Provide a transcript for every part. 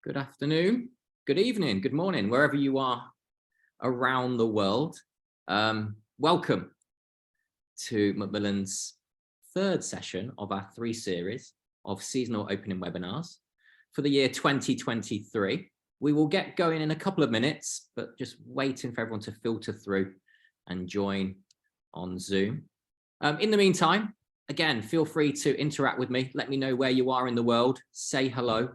good afternoon, good evening, good morning, wherever you are around the world. Welcome to Macmillan's third session of our 3 series of seasonal opening webinars for the year 2023. We will get going in a couple of minutes, but just waiting for everyone to filter through and join on Zoom. In the meantime, again, feel free to interact with me. Let me know where you are in the world. Say hello.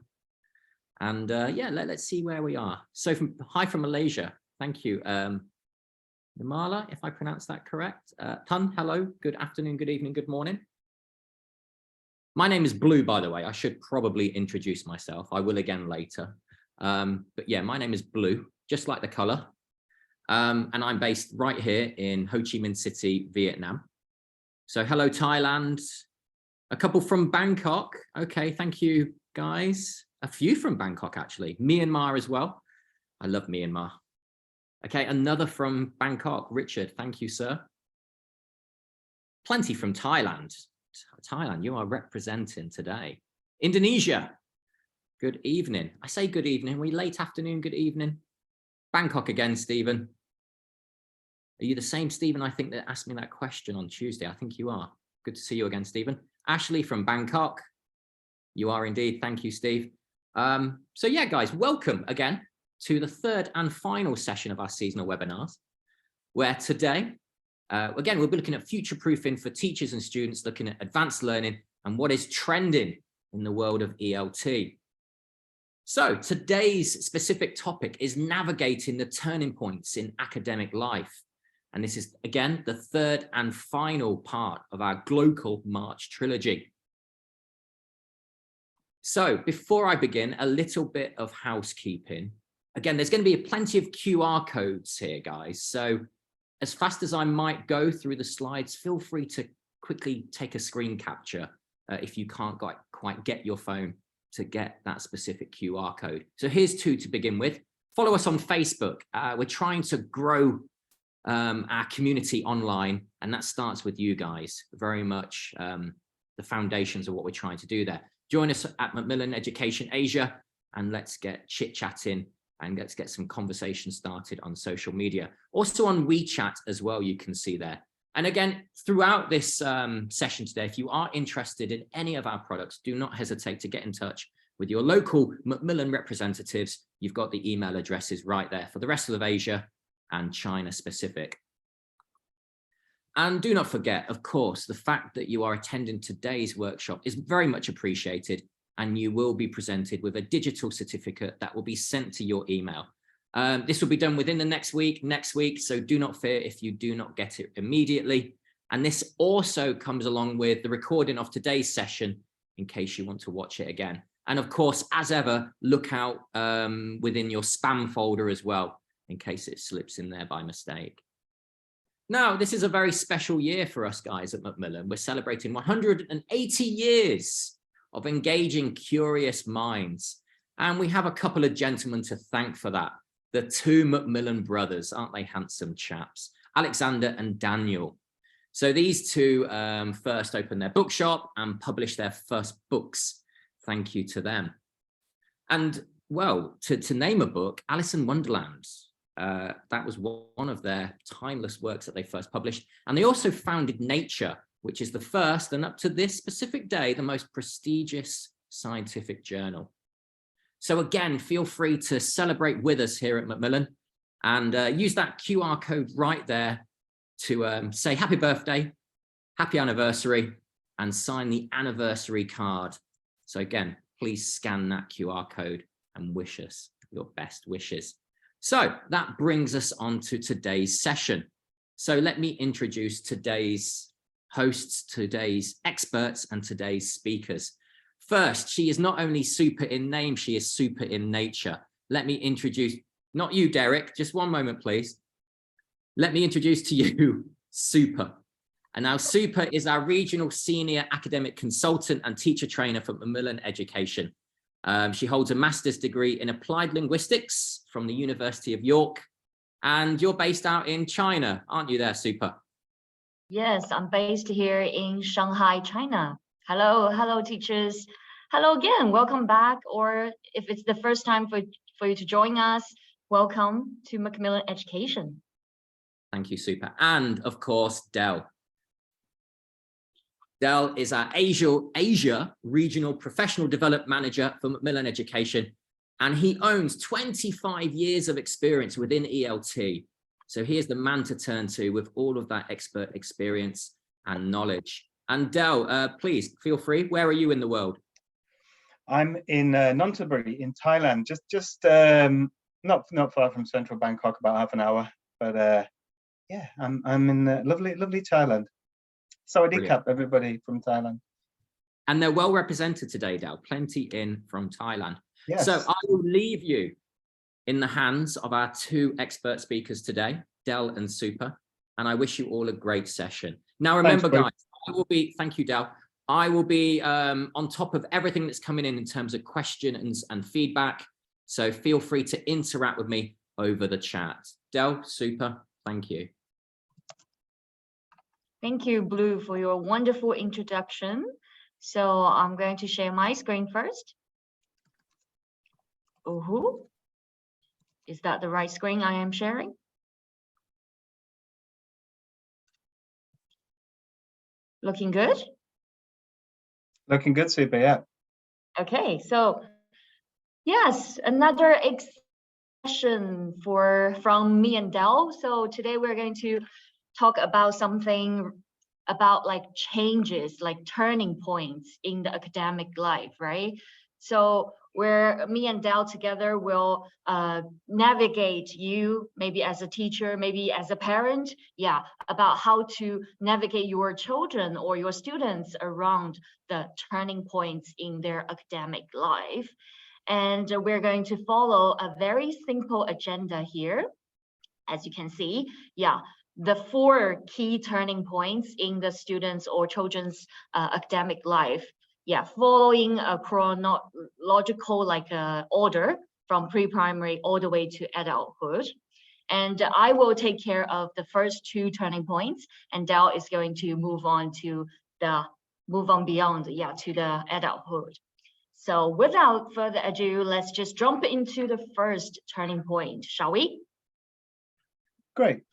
And yeah, let's see where we are. So hi from Malaysia. Thank you. Namala, if I pronounce that correct. Tun, hello. Good afternoon, good evening, good morning. My name is Blue, by the way. I should probably introduce myself. I will again later. But yeah, my name is Blue, just like the color. And I'm based right here in Ho Chi Minh City, Vietnam. So hello, Thailand. A couple from Bangkok. Okay, thank you, guys. A few from Bangkok, actually. Myanmar as well. I love Myanmar. Okay, another from Bangkok. Richard, thank you, sir. Plenty from Thailand. Thailand, you are representing today. Indonesia, good evening. I say good evening. We late afternoon, good evening. Bangkok again, Stephen. Are you the same Stephen, I think, that asked me that question on Tuesday? I think you are. Good to see you again, Stephen. Ashley from Bangkok. You are indeed. Thank you, Steve. So yeah, guys, welcome again to the third and final session of our seasonal webinars, where today, again, we'll be looking at future-proofing for teachers and students, looking at advanced learning and what is trending in the world of ELT. So today's specific topic is navigating the turning points in academic life. And this is, again, the third and final part of our Global March trilogy. So before I begin, a little bit of housekeeping. Again, there's going to be plenty of QR codes here, guys. So as fast as I might go through the slides, feel free to quickly take a screen capture if you can't quite get your phone to get that specific QR code. So here's 2 to begin with. Follow us on Facebook. We're trying to grow our community online, and that starts with you guys. Very much the foundations of what we're trying to do there. Join us at Macmillan Education Asia, and let's get chit-chatting and let's get some conversation started on social media. Also on WeChat as well, you can see there. And again, throughout this session today, if you are interested in any of our products, do not hesitate to get in touch with your local Macmillan representatives. You've got the email addresses right there for the rest of Asia and China specific. And do not forget, of course, the fact that you are attending today's workshop is very much appreciated, and you will be presented with a digital certificate that will be sent to your email. This will be done within the next week, so do not fear if you do not get it immediately. And this also comes along with the recording of today's session in case you want to watch it again. And of course, as ever, look out within your spam folder as well, in case it slips in there by mistake. Now, this is a very special year for us guys at Macmillan. We're celebrating 180 years of engaging curious minds. And we have a couple of gentlemen to thank for that. The 2 Macmillan brothers, aren't they handsome chaps? Alexander and Daniel. So these 2 first opened their bookshop and published their first books. Thank you to them. And well, to name a book, Alice in Wonderland. That was one of their timeless works that they first published. And they also founded Nature, which is the first, and up to this specific day, the most prestigious scientific journal. So again, feel free to celebrate with us here at Macmillan, and use that QR code right there to say happy birthday, happy anniversary, and sign the anniversary card. So again, please scan that QR code and wish us your best wishes. So that brings us on to today's session. So let me introduce today's hosts, today's experts, and today's speakers. First, she is not only super in name, she is super in nature. Let me introduce, not you, Derek, just one moment, please. Let me introduce to you Super. And now Super is our regional senior academic consultant and teacher trainer for Macmillan Education. She holds a master's degree in applied linguistics from the University of York. And you're based out in China, aren't you there, Super? Yes, I'm based here in Shanghai, China. Hello, teachers. Hello again, welcome back, or if it's the first time for you to join us, welcome to Macmillan Education. Thank you, Super. And of course, Del. Del is our Asia Regional Professional Development Manager for Macmillan Education, and he owns 25 years of experience within ELT. So he is the man to turn to with all of that expert experience and knowledge. And Del, please feel free. Where are you in the world? I'm in Nonthaburi in Thailand, just not far from central Bangkok, about half an hour. But yeah, I'm in lovely Thailand. So I did cap everybody from Thailand. And they're well represented today, Del. Plenty in from Thailand. Yes. So I will leave you in the hands of our two expert speakers today, Del and Super. And I wish you all a great session. Now, remember, guys, thank you, Del. I will be on top of everything that's coming in terms of questions and feedback. So feel free to interact with me over the chat. Del, Super, thank you. Thank you, Blue, for your wonderful introduction. So I'm going to share my screen first. Is that the right screen I am sharing? Looking good? Looking good, Super, yeah. Okay, so yes, another session from me and Del. So today we're going to talk about something about like changes, like turning points in the academic life, right? So where me and Del together will navigate you, maybe as a teacher, maybe as a parent, yeah, about how to navigate your children or your students around the turning points in their academic life. And we're going to follow a very simple agenda here. As you can see, yeah, the 4 key turning points in the students' or children's academic life. Yeah, following a chronological order from pre-primary all the way to adulthood. And I will take care of the first 2 turning points, and Del is going to move on beyond, yeah, to the adulthood. So without further ado, let's just jump into the first turning point, shall we? Great.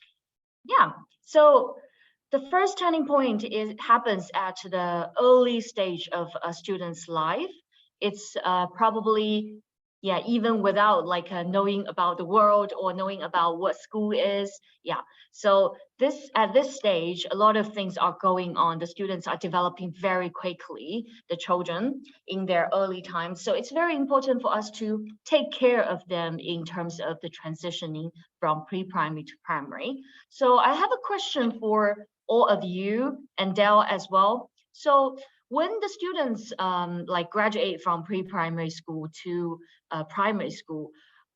Yeah, so the first turning point happens at the early stage of a student's life. It's probably, yeah, even without knowing about the world or knowing about what school is. Yeah, so at this stage, a lot of things are going on. The students are developing very quickly, the children in their early times. So it's very important for us to take care of them in terms of the transitioning from pre-primary to primary. So I have a question for all of you and Del as well. So when the students graduate from pre-primary school to primary school,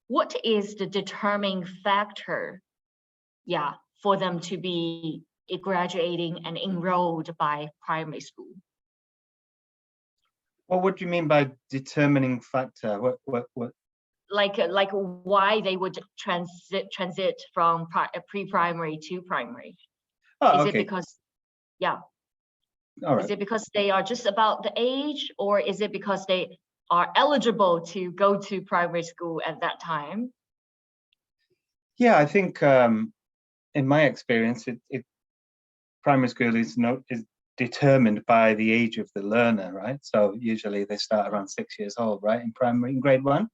what is the determining factor, yeah, for them to be graduating and enrolled by primary school? What would you mean by determining factor? What? Like why they would transit from pre-primary to primary? Oh, is okay. it because, yeah. All right. Is it because they are just about the age, or is it because they are eligible to go to primary school at that time? Yeah, I think in my experience, primary school is determined by the age of the learner, right? So usually they start around 6 years old, right? In grade 1.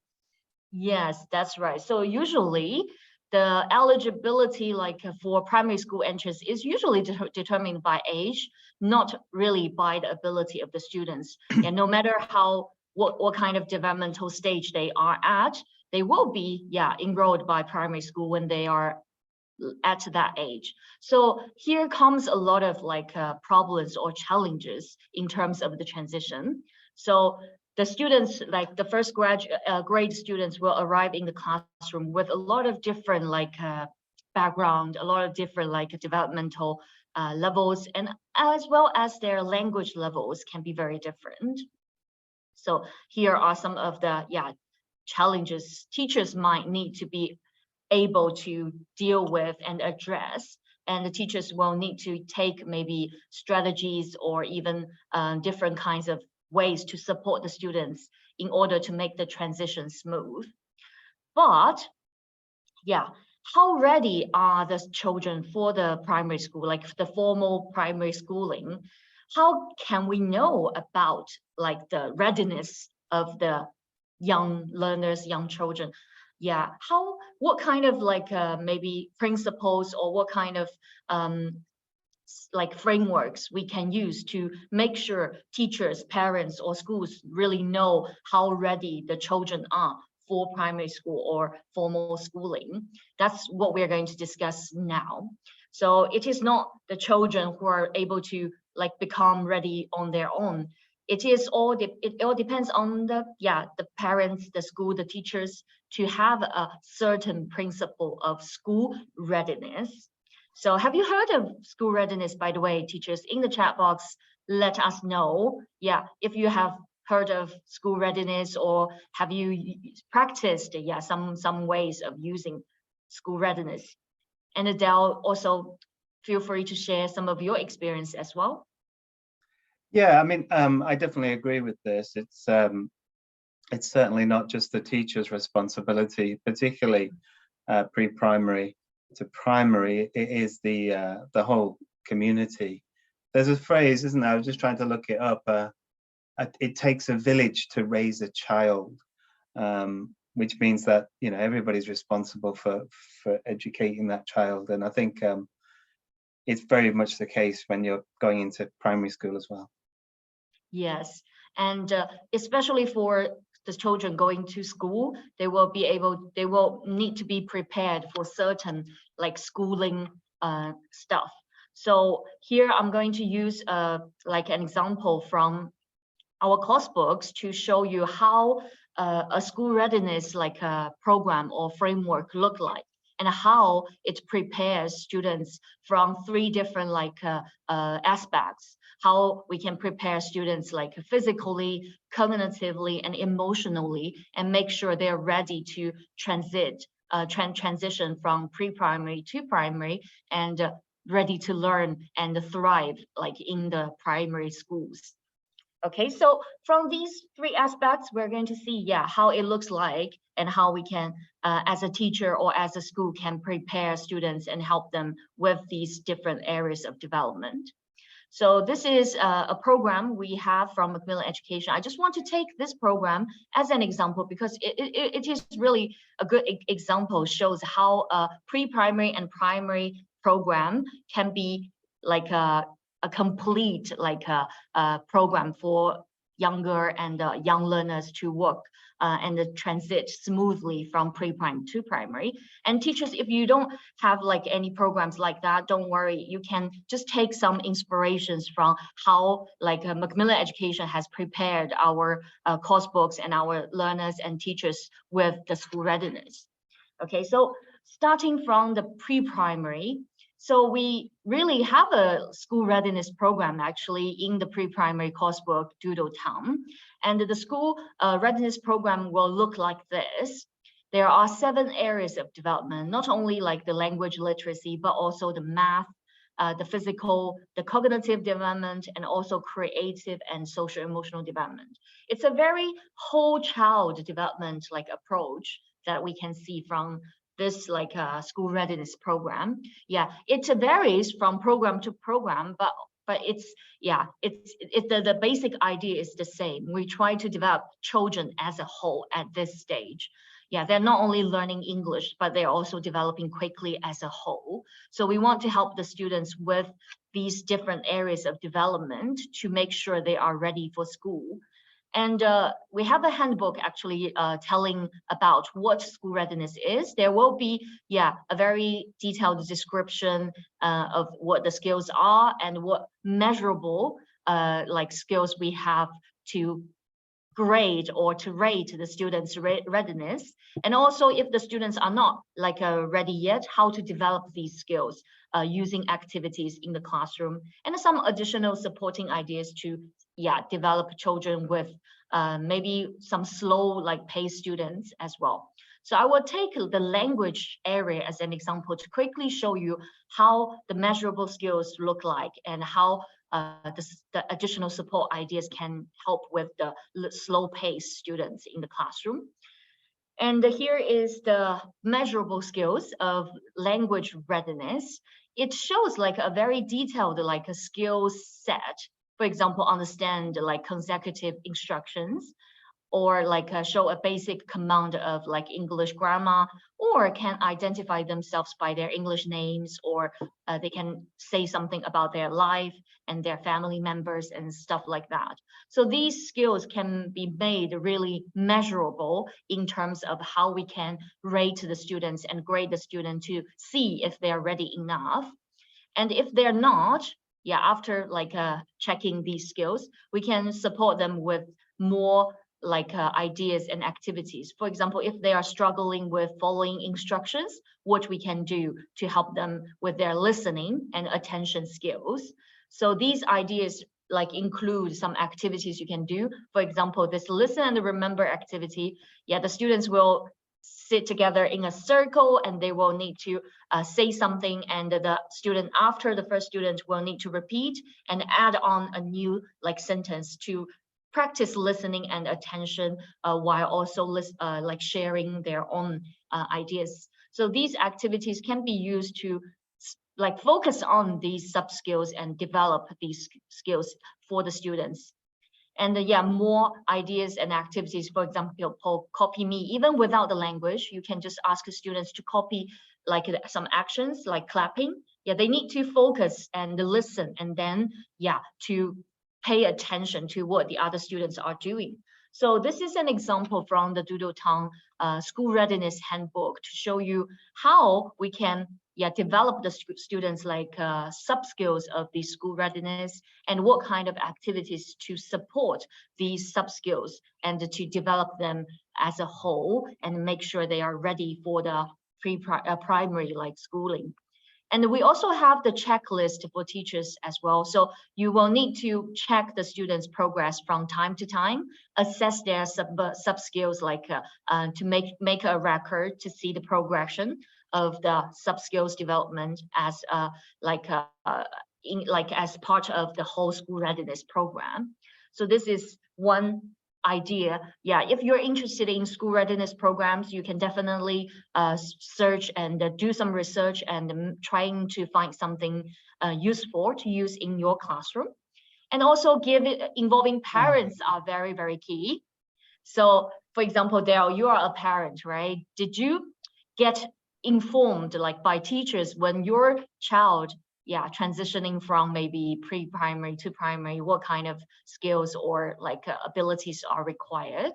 Yes, that's right. So usually the eligibility for primary school entrance is usually determined by age, not really by the ability of the students. And no matter what kind of developmental stage they are at, they will be, yeah, enrolled by primary school when they are at that age. So here comes a lot of problems or challenges in terms of the transition. So the students, the first grade students, will arrive in the classroom with a lot of different background, a lot of different developmental levels, and as well as their language levels can be very different. So here are some of the challenges teachers might need to be able to deal with and address. And the teachers will need to take maybe strategies or even different kinds of ways to support the students in order to make the transition smooth. But yeah, how ready are the children for the primary school, like the formal primary schooling? How can we know about like the readiness of the young learners, young children? Yeah, what kind of like maybe principles or what kind of like frameworks we can use to make sure teachers, parents, or schools really know how ready the children are for primary school or formal schooling. That's what we're going to discuss now. So it is not the children who are able to like become ready on their own. It all depends on the parents, the school, the teachers to have a certain principle of school readiness. So have you heard of school readiness, by the way, teachers? In the chat box, let us know. Yeah, if you have heard of school readiness or have you practiced some ways of using school readiness. And Adele, also feel free to share some of your experience as well. Yeah, I mean, I definitely agree with this. It's certainly not just the teacher's responsibility, particularly pre-primary to primary. It is the whole community. There's a phrase, isn't there? I was just trying to look it up. It takes a village to raise a child, which means that everybody's responsible for educating that child. And I think it's very much the case when you're going into primary school as well. Yes, and especially for the children going to school, they will need to be prepared for certain like schooling stuff. So here I'm going to use like an example from our course books to show you how a school readiness like a program or framework look like, and how it prepares students from 3 different like aspects. How we can prepare students like physically, cognitively, and emotionally, and make sure they're ready to transition from pre-primary to primary, and ready to learn and thrive like in the primary schools. Okay, so from these 3 aspects, we're going to see, how it looks like and how we can, as a teacher or as a school, can prepare students and help them with these different areas of development. So this is a program we have from Macmillan Education. I just want to take this program as an example because it is really a good example, shows how a pre-primary and primary program can be like a complete like a program for younger and young learners to work and transit smoothly from pre-prime to primary. And teachers, if you don't have like any programs like that, don't worry, you can just take some inspirations from how like Macmillan Education has prepared our course books and our learners and teachers with the school readiness. Okay, so starting from the pre-primary, so we really have a school readiness program actually in the pre-primary coursebook Doodletown. And the school readiness program will look like this. There are 7 areas of development, not only like the language literacy, but also the math, the physical, the cognitive development, and also creative and social emotional development. It's a very whole child development like approach that we can see from this like school readiness program. Yeah, it varies from program to program, but it's the basic idea is the same. We try to develop children as a whole at this stage. Yeah, they're not only learning English, but they're also developing quickly as a whole. So we want to help the students with these different areas of development to make sure they are ready for school. And we have a handbook actually telling about what school readiness is. There will be, a very detailed description of what the skills are and what measurable like skills we have to grade or to rate the students' readiness. And also if the students are not like ready yet, how to develop these skills using activities in the classroom, and some additional supporting ideas to develop children with maybe some slow like pace students as well. So I will take the language area as an example to quickly show you how the measurable skills look like and how the additional support ideas can help with the slow pace students in the classroom. And here is the measurable skills of language readiness. It shows like a very detailed like a skills set. For example, understand like consecutive instructions, or like show a basic command of like English grammar, or can identify themselves by their English names, or they can say something about their life and their family members and stuff like that. So these skills can be made really measurable in terms of how we can rate the students and grade the student to see if they're ready enough. And if they're not, yeah, after like checking these skills, we can support them with more like ideas and activities. For example, if they are struggling with following instructions, what we can do to help them with their listening and attention skills. So these ideas like include some activities you can do. For example, this listen and remember activity, yeah, the students will sit together in a circle and they will need to say something, and the student after the first student will need to repeat and add on a new like sentence to practice listening and attention while also like sharing their own ideas. So these activities can be used to like focus on these sub skills and develop these skills for the students. And yeah, more ideas and activities. For example, copy me. Even without the language, you can just ask the students to copy like some actions like clapping. Yeah, they need to focus and listen, and then yeah, to pay attention to what the other students are doing. So this is an example from the Dudu Tang School Readiness Handbook to show you how we can develop the students like sub skills of the school readiness, and what kind of activities to support these sub skills and to develop them as a whole and make sure they are ready for the primary like schooling. And we also have the checklist for teachers as well. So you will need to check the students' progress from time to time, assess their sub skills like to make a record to see the progression of the sub skills development as as part of the whole school readiness program. So this is one idea. Yeah, if you're interested in school readiness programs, you can definitely search and do some research and trying to find something useful to use in your classroom. And also involving parents are very, very key. So for example, Dale, you are a parent, right? Did you get informed like by teachers when your child transitioning from maybe pre-primary to primary, what kind of skills or like abilities are required?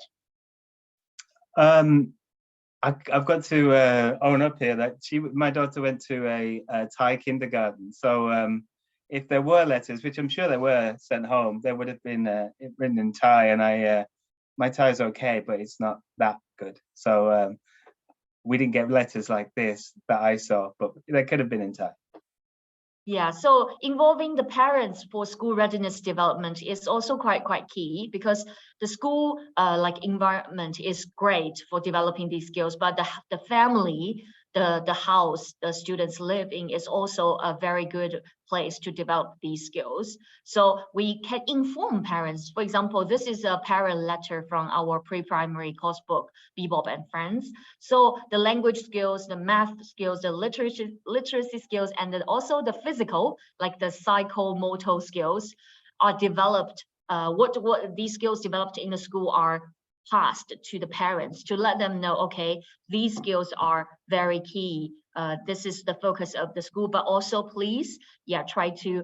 I've got to own up here that my daughter went to a Thai kindergarten. So if there were letters, which I'm sure there were sent home, there would have been written in Thai, and my Thai is okay, but it's not that good. So we didn't get letters like this that I saw, but they could have been in Thai. Yeah, so involving the parents for school readiness development is also quite key, because the school like environment is great for developing these skills, but the family, the house the students live in is also a very good place to develop these skills. So we can inform parents. For example, this is a parent letter from our pre-primary course book, Bebop and Friends. So the language skills, the math skills, the literacy skills, and then also the physical, like the psychomotor skills, are developed. What these skills developed in the school are passed to the parents to let them know, okay, these skills are very key. This is the focus of the school, but also please, try to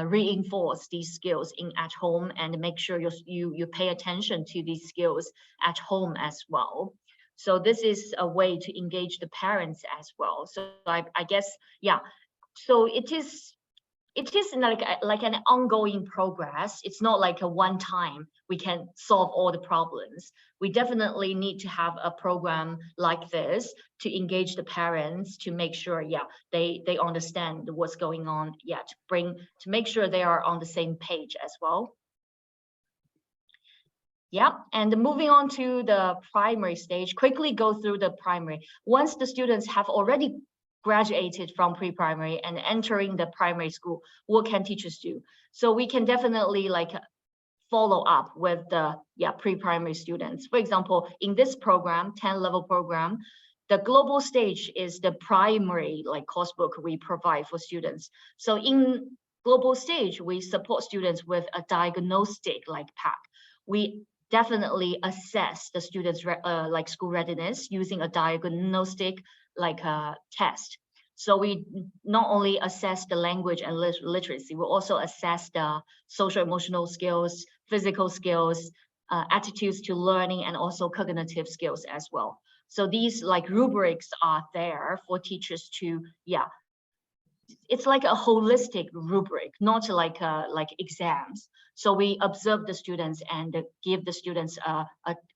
reinforce these skills at home, and make sure you pay attention to these skills at home as well. So this is a way to engage the parents as well. So I guess, so it is like an ongoing progress. It's not like a one time we can solve all the problems. We definitely need to have a program like this to engage the parents, to make sure, they understand what's going on, to make sure they are on the same page as well. Yeah, and moving on to the primary stage, quickly go through the primary. Once the students have already graduated from pre-primary and entering the primary school, what can teachers do? So we can definitely like follow up with the pre-primary students. For example, in this program, 10 level program, the global stage is the primary like course book we provide for students. So in global stage, we support students with a diagnostic like pack. We definitely assess the students like school readiness using a diagnostic like test. So we not only assess the language and literacy, we also assess the social emotional skills, physical skills, attitudes to learning, and also cognitive skills as well. So these like rubrics are there for teachers to, it's like a holistic rubric, not like exams. So we observe the students and give the students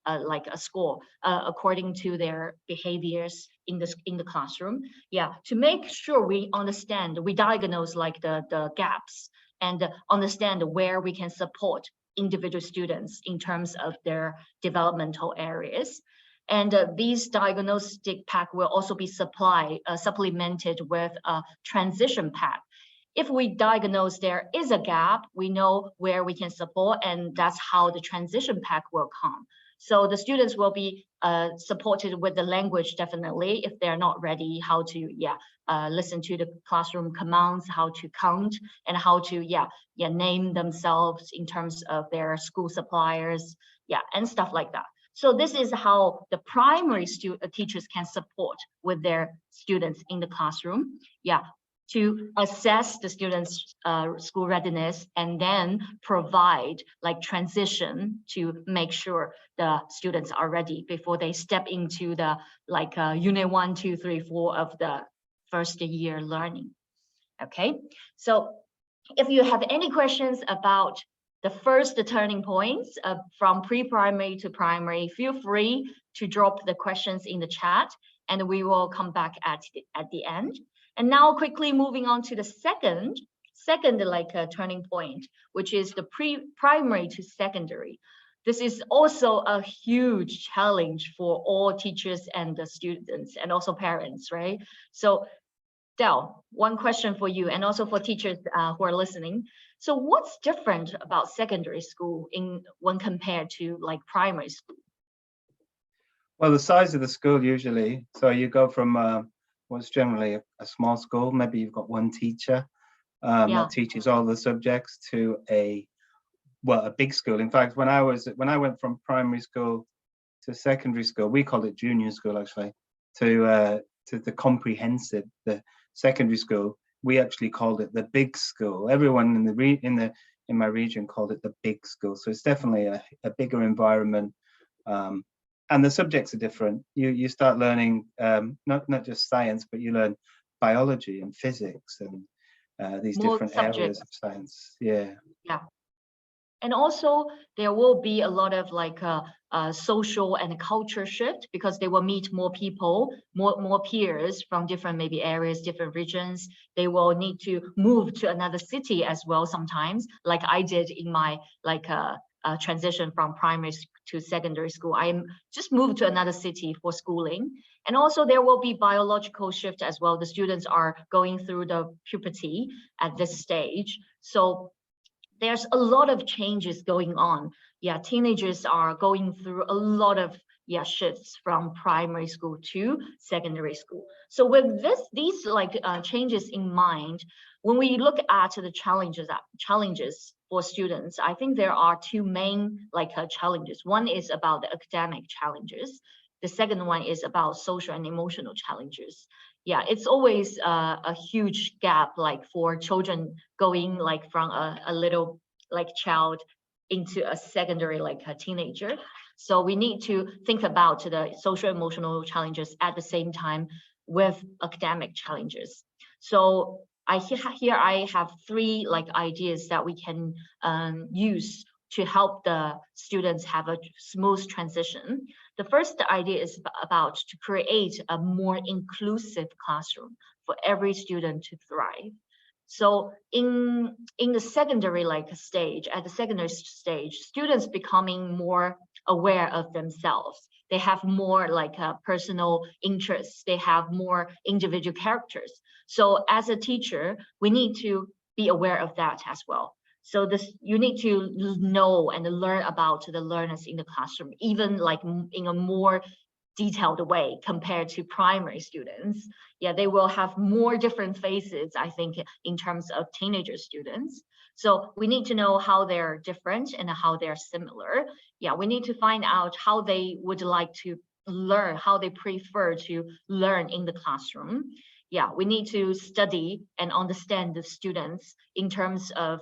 like a score according to their behaviors in the classroom. Yeah, to make sure we understand, we diagnose like the gaps and understand where we can support individual students in terms of their developmental areas. And these diagnostic pack will also be supplemented with a transition pack. If we diagnose there is a gap, we know where we can support, and that's how the transition pack will come. So the students will be supported with the language, definitely, if they're not ready, how to listen to the classroom commands, how to count, and how to name themselves in terms of their school suppliers, and stuff like that. So this is how the primary teachers can support with their students in the classroom, to assess the students' school readiness and then provide like transition to make sure the students are ready before they step into the like unit 1, 2, 3, 4 of the first year learning. Okay, so if you have any questions about the first turning points from pre-primary to primary, feel free to drop the questions in the chat and we will come back at the end. And now quickly moving on to the second like turning point, which is the pre-primary to secondary. This is also a huge challenge for all teachers and the students and also parents, right? So Del, one question for you and also for teachers who are listening. So what's different about secondary school when compared to like primary school? Well, the size of the school usually, so you go from what's generally a small school, maybe you've got one teacher that teaches all the subjects, to a big school. In fact, when I went from primary school to secondary school, we called it junior school actually, to the comprehensive, the secondary school, we actually called it the big school. Everyone in my region called it the big school. So it's definitely a bigger environment, and the subjects are different. You start learning not just science, but you learn biology and physics and these more different areas of science. Yeah. And also there will be a lot of like social and culture shift, because they will meet more people, more peers from different maybe areas, different regions. They will need to move to another city as well sometimes, like I did in my like transition from primary to secondary school. I just moved to another city for schooling. And also there will be biological shift as well. The students are going through the puberty at this stage. So there's a lot of changes going on. Teenagers are going through a lot of shifts from primary school to secondary school. So with these like changes in mind, when we look at the challenges for students, I think there are two main like challenges. One is about the academic challenges. The second one is about social and emotional challenges. It's always a huge gap, like for children going like from a little like child into a secondary like a teenager. So we need to think about the social emotional challenges at the same time with academic challenges. So here I have three like ideas that we can use to help the students have a smooth transition. The first idea is about to create a more inclusive classroom for every student to thrive. So in the secondary stage, at the secondary stage, students becoming more aware of themselves. They have more personal interests. They have more individual characters. So as a teacher, we need to be aware of that as well. So you need to know and learn about the learners in the classroom, even in a more detailed way compared to primary students. Yeah, they will have more different faces, I think, in terms of teenager students. So we need to know how they're different and how they're similar. Yeah, we need to find out how they would like to learn, how they prefer to learn in the classroom. Yeah, we need to study and understand the students in terms of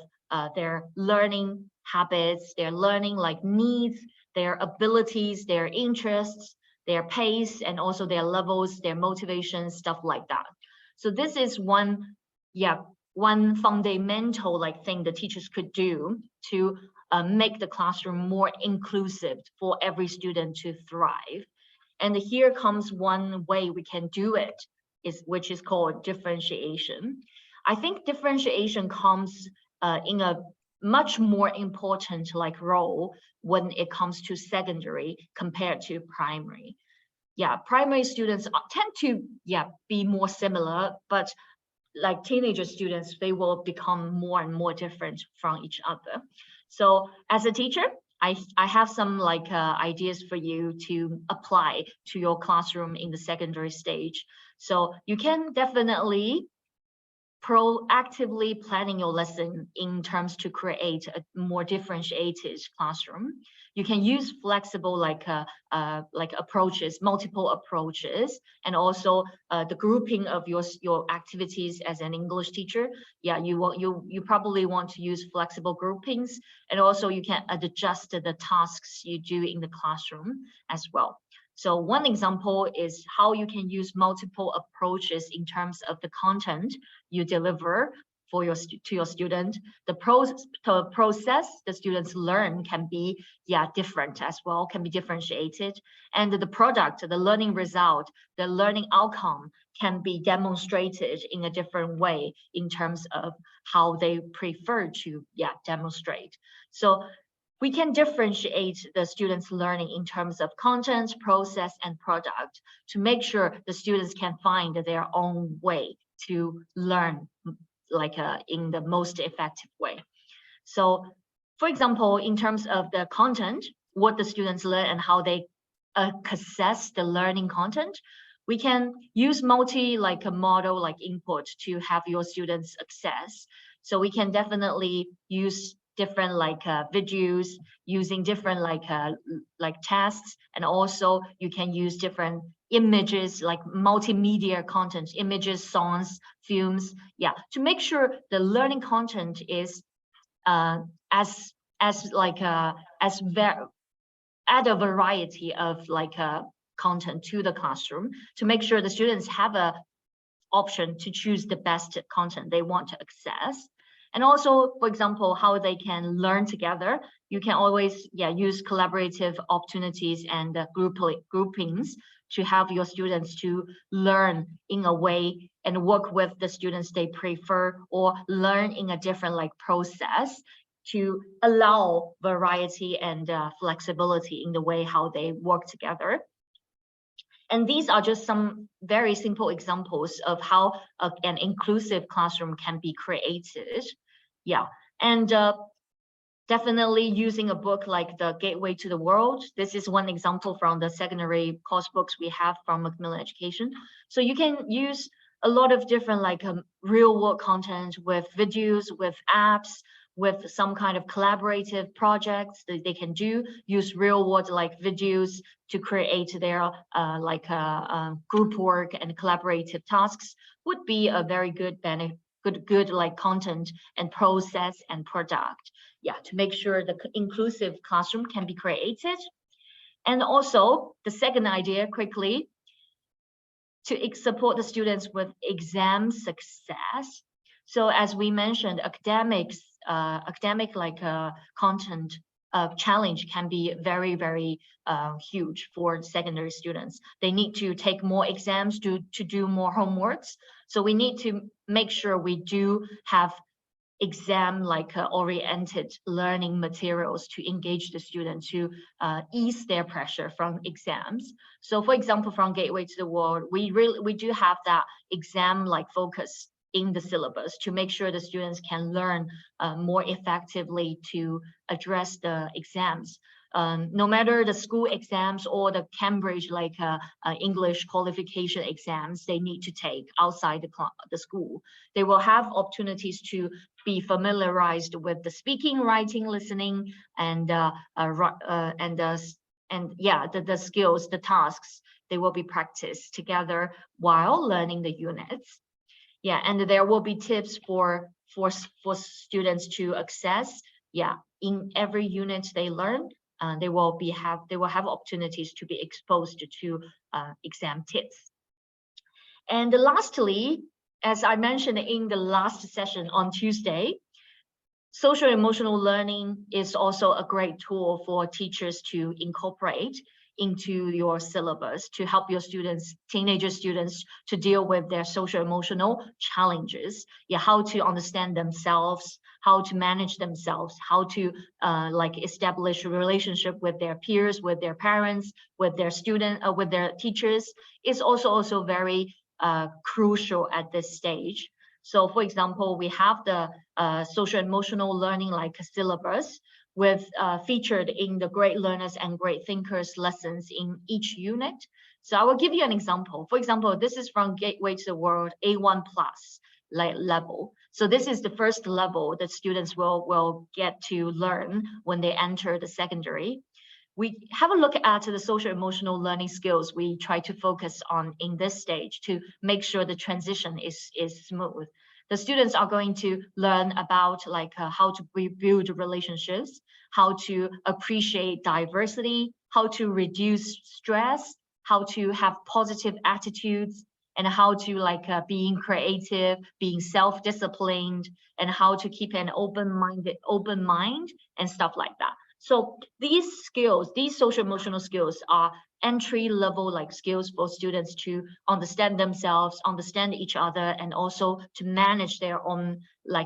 their learning habits, their learning needs, their abilities, their interests, their pace, and also their levels, their motivation, stuff like that. So this is one fundamental thing the teachers could do to make the classroom more inclusive for every student to thrive. And here comes one way we can do it, which is called differentiation. I think differentiation comes in a much more important role when it comes to secondary compared to primary. Yeah, primary students tend to be more similar, but teenager students, they will become more and more different from each other. So as a teacher, I have some ideas for you to apply to your classroom in the secondary stage. So you can definitely proactively planning your lesson in terms to create a more differentiated classroom. You can use flexible approaches, multiple approaches, and also the grouping of your activities as an English teacher. Yeah, you probably want to use flexible groupings, and also you can adjust the tasks you do in the classroom as well. So one example is how you can use multiple approaches in terms of the content you deliver to your student. The process the students learn can be different as well, can be differentiated, and the product, the learning result, the learning outcome can be demonstrated in a different way in terms of how they prefer to demonstrate. So we can differentiate the students' learning in terms of content, process, and product to make sure the students can find their own way to learn in the most effective way. So for example, in terms of the content, what the students learn and how they assess the learning content, we can use model input to have your students access. So we can definitely use different videos, using different tests, and also you can use different images multimedia content, images, songs, films, to make sure the learning content is add a variety of content to the classroom to make sure the students have a option to choose the best content they want to access. And also, for example, how they can learn together. You can always use collaborative opportunities and groupings to have your students to learn in a way and work with the students they prefer, or learn in a different process to allow variety and flexibility in the way how they work together. And these are just some very simple examples of how an inclusive classroom can be created. And definitely using a book like The Gateway to the World. This is one example from the secondary course books we have from Macmillan Education. So you can use a lot of different real world content with videos, with apps, with some kind of collaborative projects that they can use real world videos to create their group work and collaborative tasks would be a very good benefit, good content and process and product, to make sure the inclusive classroom can be created. And also the second idea, quickly, to support the students with exam success. So as we mentioned, academic content challenge can be very, very huge for secondary students. They need to take more exams to do more homeworks. So we need to make sure we do have exam oriented learning materials to engage the students, to ease their pressure from exams. So for example, from Gateway to the World, we do have that exam focus in the syllabus to make sure the students can learn more effectively to address the exams. No matter the school exams or the Cambridge English qualification exams they need to take outside the school, they will have opportunities to be familiarized with the speaking, writing, listening, and the skills, the tasks. They will be practiced together while learning the units. Yeah, and there will be tips for students to access. Yeah, in every unit they learn, they will have opportunities to be exposed to exam tips. And lastly, as I mentioned in the last session on Tuesday, social emotional learning is also a great tool for teachers to incorporate into your syllabus to help your students, teenager students, to deal with their social emotional challenges. Yeah, how to understand themselves, how to manage themselves, how to establish a relationship with their peers, with their parents, with their with their teachers is also very crucial at this stage. So for example, we have the social emotional learning syllabus with featured in the Great Learners and Great Thinkers lessons in each unit. So I will give you an example. For example, this is from Gateway to the World A1+ level. So this is the first level that students will get to learn when they enter the secondary. We have a look at the social emotional learning skills we try to focus on in this stage to make sure the transition is smooth. The students are going to learn about how to build relationships, how to appreciate diversity, how to reduce stress, how to have positive attitudes, and how to being creative, being self-disciplined, and how to keep an open mind and stuff like that. So these skills, these social emotional skills are entry-level skills for students to understand themselves, understand each other, and also to manage their own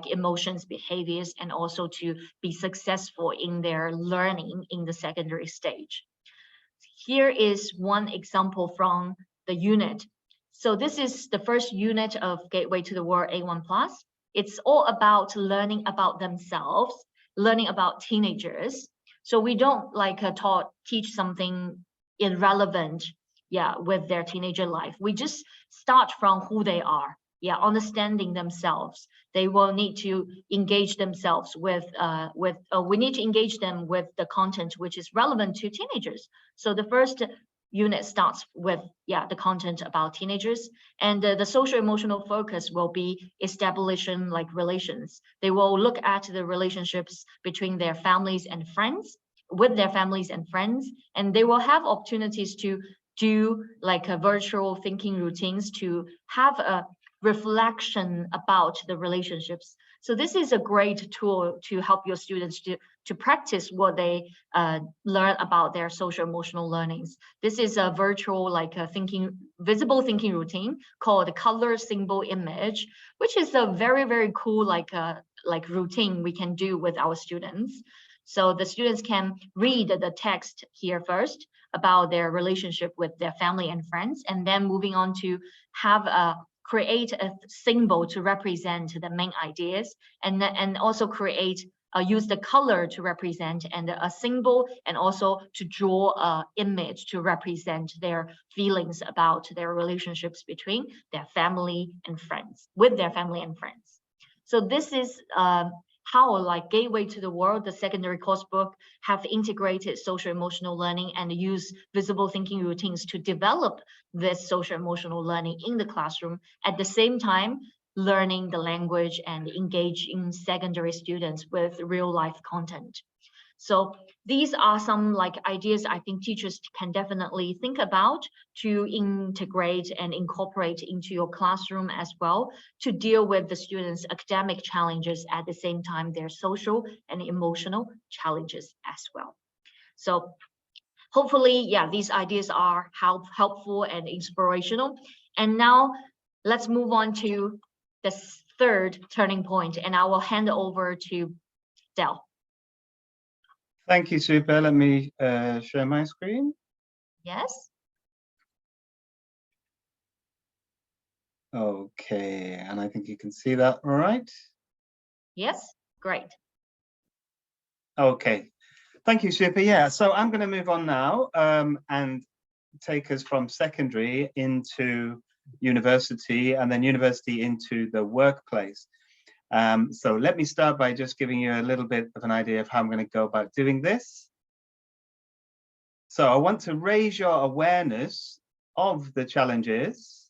emotions, behaviors, and also to be successful in their learning in the secondary stage. Here is one example from the unit. So this is the first unit of Gateway to the World A1+. It's all about learning about themselves, learning about teenagers. So we don't teach something irrelevant, with their teenager life. We just start from who they are, understanding themselves. They will need to engage themselves with we need to engage them with the content which is relevant to teenagers. So the first unit starts with the content about teenagers, and the social emotional focus will be establishing relations. They will look at the relationships between their families and friends, with their families and friends, and they will have opportunities to do a virtual thinking routines to have a reflection about the relationships. So this is a great tool to help your students to practice what they learn about their social emotional learnings. This is a virtual visible thinking routine called color symbol image, which is a very, very cool routine we can do with our students. So the students can read the text here first about their relationship with their family and friends, and then moving on to create a symbol to represent the main ideas, and also use the color to represent, and a symbol, and also to draw an image to represent their feelings about their relationships between their family and friends, with their family and friends. So this is how Gateway to the World, the secondary course book, have integrated social emotional learning and use visible thinking routines to develop this social emotional learning in the classroom, at the same time learning the language and engaging secondary students with real life content. So these are some like ideas I think teachers can definitely think about to integrate and incorporate into your classroom as well, to deal with the students' academic challenges at the same time their social and emotional challenges as well. So hopefully, yeah, these ideas are helpful and inspirational. And now let's move on to the third turning point, and I will hand over to Del. Thank you, Super. Let me share my screen. Yes. Okay, and I think you can see that, all right? Yes, great. Okay, thank you, Super. Yeah, so I'm going to move on now and take us from secondary into university, and then university into the workplace. So let me start by just giving you a little bit of an idea of how I'm going to go about doing this. So I want to raise your awareness of the challenges,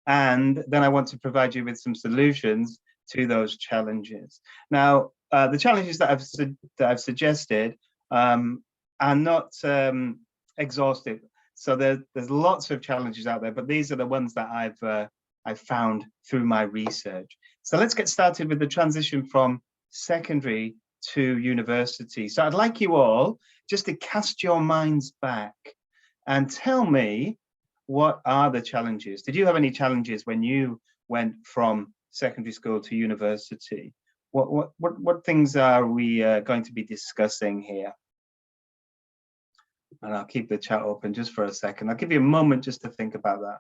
and then I want to provide you with some solutions to those challenges. Now, the challenges that I've suggested are not exhaustive. So there's lots of challenges out there, but these are the ones that I've found through my research. So let's get started with the transition from secondary to university. So I'd like you all just to cast your minds back and tell me, what are the challenges? Did you have any challenges when you went from secondary school to university? What things are we going to be discussing here? And I'll keep the chat open just for a second. I'll give you a moment just to think about that.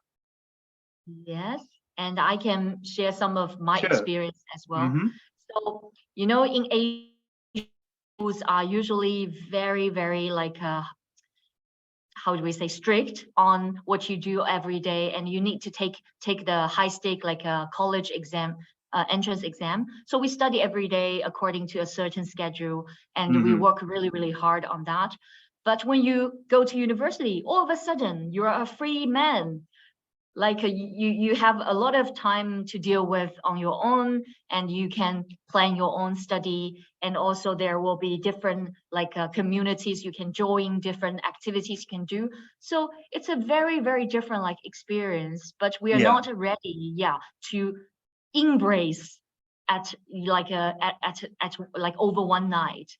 Yes, and I can share some of my experience as well. So, you know, in Asia, schools are usually very, very like how do we say, strict on what you do every day, and you need to take the high stake like a college exam, entrance exam. So we study every day according to a certain schedule, and we work really, really hard on that. But when you go to university, all of a sudden you're a free man. Like you have a lot of time to deal with on your own, and you can plan your own study. And also there will be different like communities you can join, different activities you can do. So it's a very, very different like experience, but we are not ready, to embrace at like like over one night.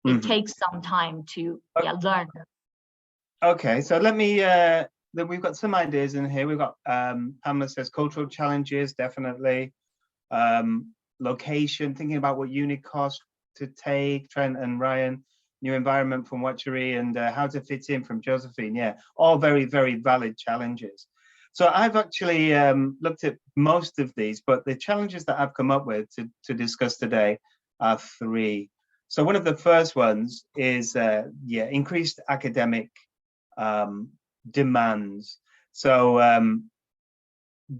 It takes some time to learn. Okay, so let me we've got some ideas in here. We've got Pamela says cultural challenges, definitely. Location, thinking about what uni cost to take. Trent and Ryan, new environment from Watchery, and how to fit in from Josephine. Yeah, all very, very valid challenges. So I've actually looked at most of these, but the challenges that I've come up with to discuss today are three. So one of the first ones is increased academic demands. So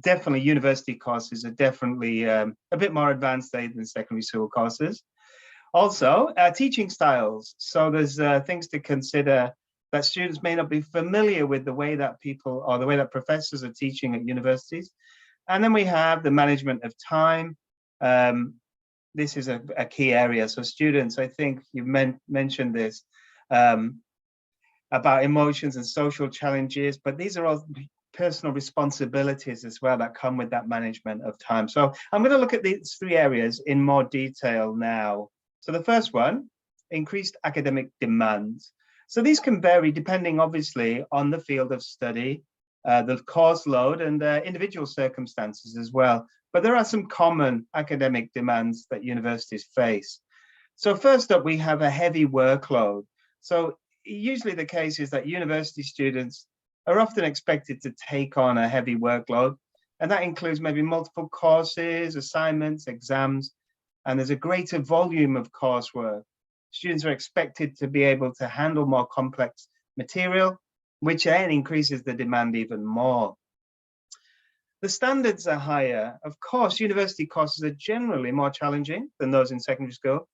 definitely university courses are definitely a bit more advanced than secondary school courses. Also, teaching styles. So there's things to consider that students may not be familiar with the way that people or the way that professors are teaching at universities. And then we have the management of time. This is a key area. So students, I think you mentioned this, about emotions and social challenges, but these are all personal responsibilities as well that come with that management of time. So I'm going to look at these three areas in more detail now. So the first one, increased academic demands. So these can vary depending obviously on the field of study, the course load, and individual circumstances as well. But there are some common academic demands that universities face. So first up, we have a heavy workload. So usually the case is that university students are often expected to take on a heavy workload, and that includes maybe multiple courses, assignments, exams, and there's a greater volume of coursework. Students are expected to be able to handle more complex material, which then increases the demand even more. The standards are higher. Of course, university courses are generally more challenging than those in secondary school.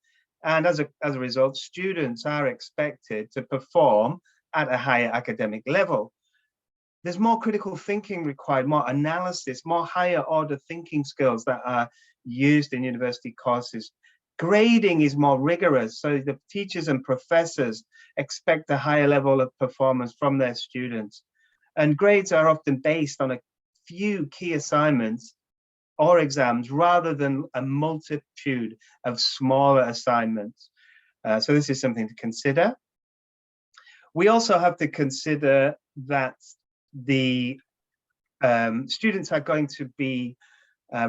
And as a result, students are expected to perform at a higher academic level. There's more critical thinking required, more analysis, more higher order thinking skills that are used in university courses. Grading is more rigorous, so the teachers and professors expect a higher level of performance from their students. And grades are often based on a few key assignments or exams rather than a multitude of smaller assignments. So this is something to consider. We also have to consider that the students are going to be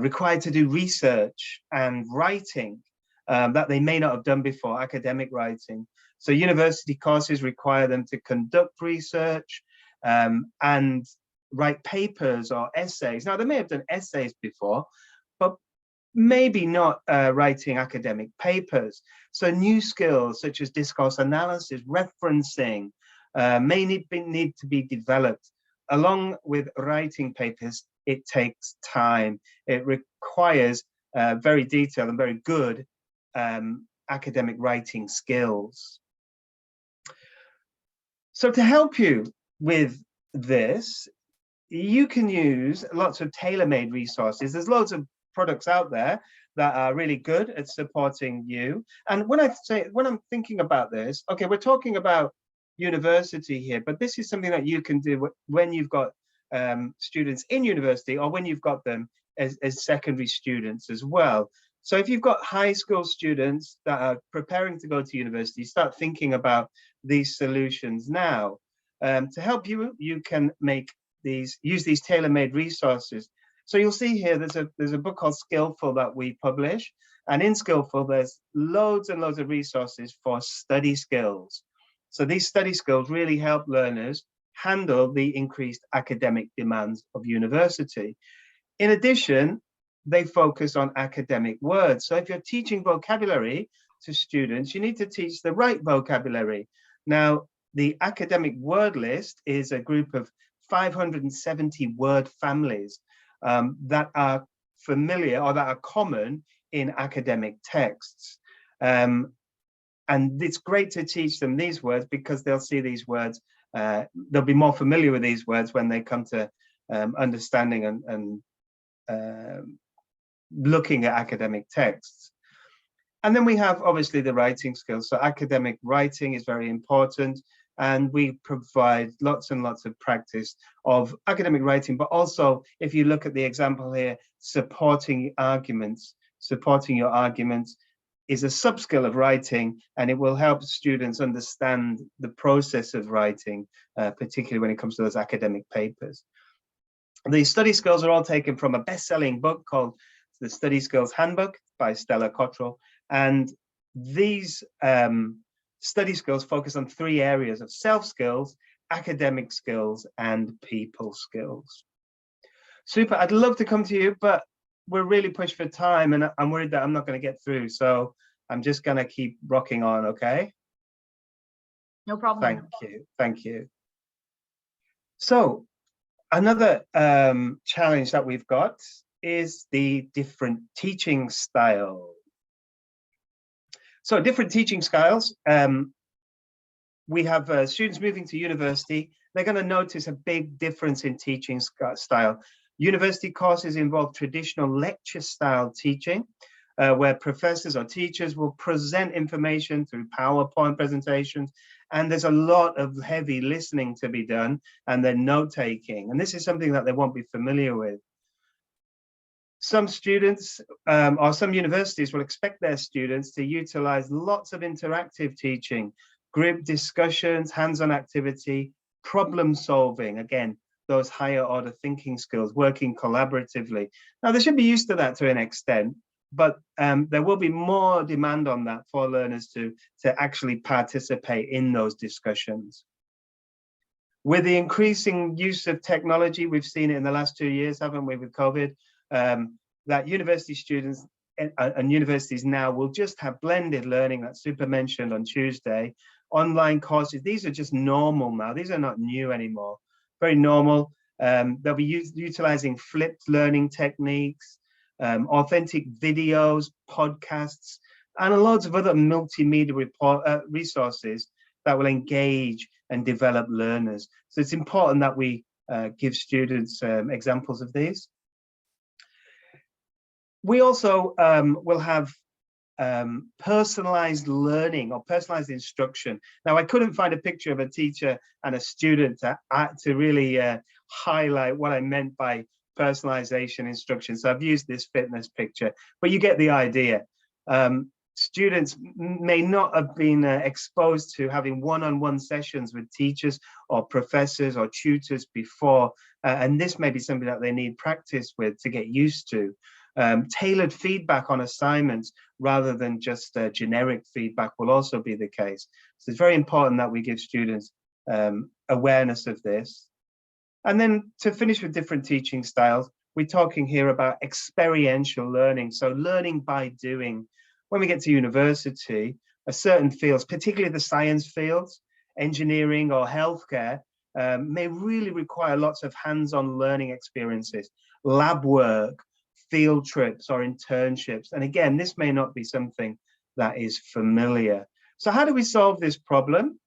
required to do research and writing that they may not have done before, academic writing. So university courses require them to conduct research and write papers or essays. Now, they may have done essays before, but maybe not writing academic papers. So new skills such as discourse analysis, referencing may need to be developed. Along with writing papers, it takes time. It requires very detailed and very good academic writing skills. So to help you with this, you can use lots of tailor-made resources. There's loads of products out there that are really good at supporting you. And when I'm thinking about this, okay, we're talking about university here, but this is something that you can do when you've got students in university or when you've got them as secondary students as well. So if you've got high school students that are preparing to go to university, start thinking about these solutions now. To help you, you can use these tailor-made resources. So you'll see here there's a book called Skillful that we publish, and in Skillful there's loads and loads of resources for study skills. So these study skills really help learners handle the increased academic demands of university. In addition, they focus on academic words. So if you're teaching vocabulary to students, you need to teach the right vocabulary. Now, the academic word list is a group of 570 word families that are familiar or that are common in academic texts. And it's great to teach them these words because they'll see these words, they'll be more familiar with these words when they come to understanding and looking at academic texts. And then we have obviously the writing skills. So academic writing is very important, and we provide lots and lots of practice of academic writing, but also if you look at the example here, supporting arguments. Supporting your arguments is a sub-skill of writing, and it will help students understand the process of writing, particularly when it comes to those academic papers. The study skills are all taken from a best-selling book called The Study Skills Handbook by Stella Cottrell. And these study skills focus on 3 areas of self-skills, academic skills, and people skills. Super, I'd love to come to you, but we're really pushed for time and I'm worried that I'm not going to get through. So I'm just going to keep rocking on, okay? No problem. Thank you. So another challenge that we've got is the different teaching style. So different teaching styles. We have students moving to university. They're going to notice a big difference in teaching style. University courses involve traditional lecture style teaching, where professors or teachers will present information through PowerPoint presentations, and there's a lot of heavy listening to be done and then note taking, and this is something that they won't be familiar with. Some students or some universities will expect their students to utilize lots of interactive teaching, group discussions, hands-on activity, problem solving, again, those higher order thinking skills, working collaboratively. Now, they should be used to that to an extent, but there will be more demand on that for learners to actually participate in those discussions. With the increasing use of technology, we've seen it in the last 2 years, haven't we, with COVID, that university students and universities now will just have blended learning that Super mentioned on Tuesday. Online courses, these are just normal now. These are not new anymore. Very normal. They'll be utilizing flipped learning techniques, authentic videos, podcasts, and loads of other multimedia resources that will engage and develop learners. So it's important that we give students examples of these. We also will have personalized learning or personalized instruction. Now, I couldn't find a picture of a teacher and a student to really highlight what I meant by personalization instruction. So I've used this fitness picture, but you get the idea. Students may not have been exposed to having one-on-one sessions with teachers or professors or tutors before, and this may be something that they need practice with to get used to. Tailored feedback on assignments rather than just generic feedback will also be the case. So it's very important that we give students awareness of this. And then to finish with different teaching styles, we're talking here about experiential learning. So learning by doing. When we get to university, certain fields, particularly the science fields, engineering or healthcare, may really require lots of hands-on learning experiences, lab work, field trips or internships. And again, this may not be something that is familiar. So how do we solve this problem?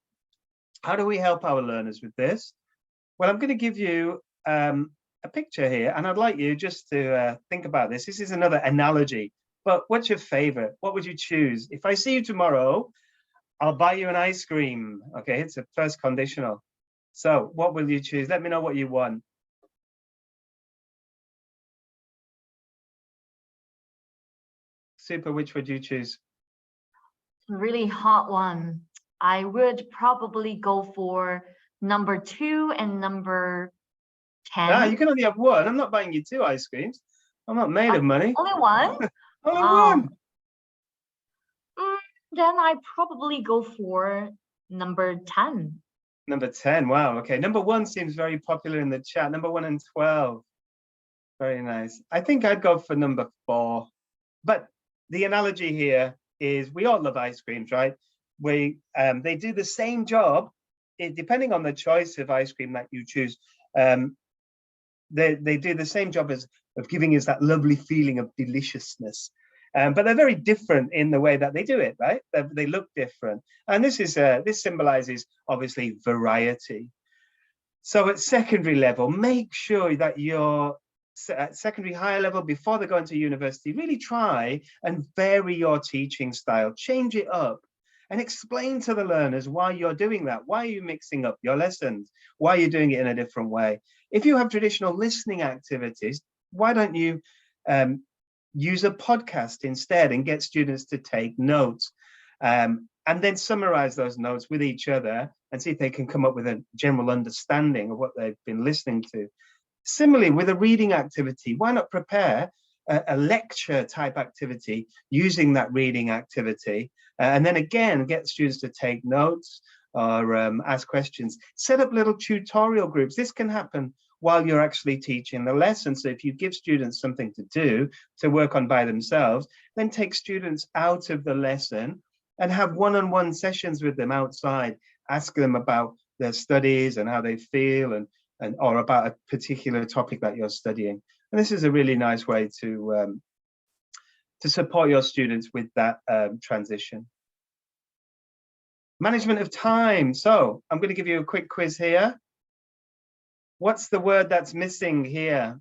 How do we help our learners with this? Well, I'm going to give you a picture here, and I'd like you just to think about this. This is another analogy, but what's your favorite? What would you choose? If I see you tomorrow, I'll buy you an ice cream. Okay, it's a first conditional. So what will you choose? Let me know what you want. Super, which would you choose? Really hot one. I would probably go for number 2 and number 10. Ah, you can only have one. I'm not buying you 2 ice creams. I'm not made of money. Only one? Only one. Then I probably go for number 10. Number 10. Wow. Okay. Number 1 seems very popular in the chat. Number 1 and 12. Very nice. I think I'd go for number 4. But the analogy here is we all love ice creams, right? They do the same job, depending on the choice of ice cream that you choose. They do the same job of giving us that lovely feeling of deliciousness. But they're very different in the way that they do it, right? They look different. And this symbolizes, obviously, variety. So at secondary level, make sure that you're at secondary higher level, before they go into university, really try and vary your teaching style, change it up, and explain to the learners why you're doing that. Why are you mixing up your lessons? Why are you doing it in a different way? If you have traditional listening activities, why don't you use a podcast instead and get students to take notes, and then summarize those notes with each other and see if they can come up with a general understanding of what they've been listening to. Similarly, with a reading activity, why not prepare a lecture type activity using that reading activity, and then again get students to take notes or ask questions. Set up little tutorial groups. This can happen while you're actually teaching the lesson. So if you give students something to do, to work on by themselves, then take students out of the lesson and have one-on-one sessions with them outside. Ask them about their studies and how they feel, or about a particular topic that you're studying. And this is a really nice way to support your students with that transition. Management of time. So I'm going to give you a quick quiz here. What's the word that's missing here?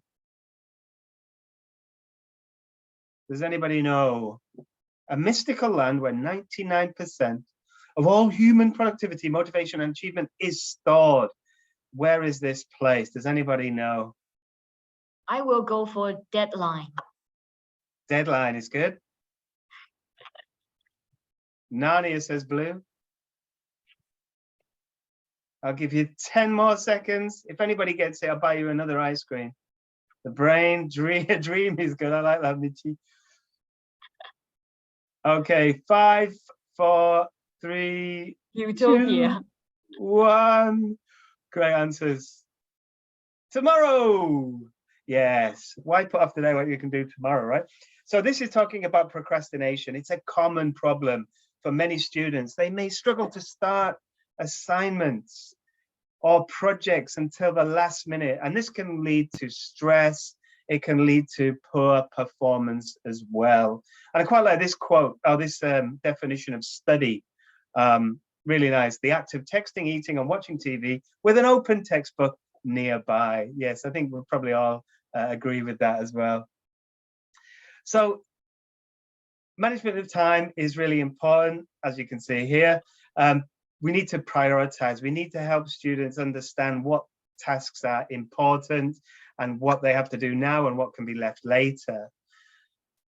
Does anybody know? A mystical land where 99% of all human productivity, motivation, and achievement is stored. Where is this place? Does anybody know? I will go for deadline. Deadline is good. Narnia says blue. I'll give you 10 more seconds. If anybody gets it, I'll buy you another ice cream. The brain dream is good. I like that, Michi. Okay, 5, 4, 3, Utopia. 2, 1. Great answers. Tomorrow. Yes. Why put off today what you can do tomorrow, right? So this is talking about procrastination. It's a common problem for many students. They may struggle to start assignments or projects until the last minute, and this can lead to stress. It can lead to poor performance as well. And I quite like this quote, or this definition of study. Really nice. The act of texting, eating, and watching TV with an open textbook nearby. Yes, I think we'll probably all agree with that as well. So Management of time is really important, as you can see here. We need to prioritize. We need to help students understand what tasks are important and what they have to do now and what can be left later.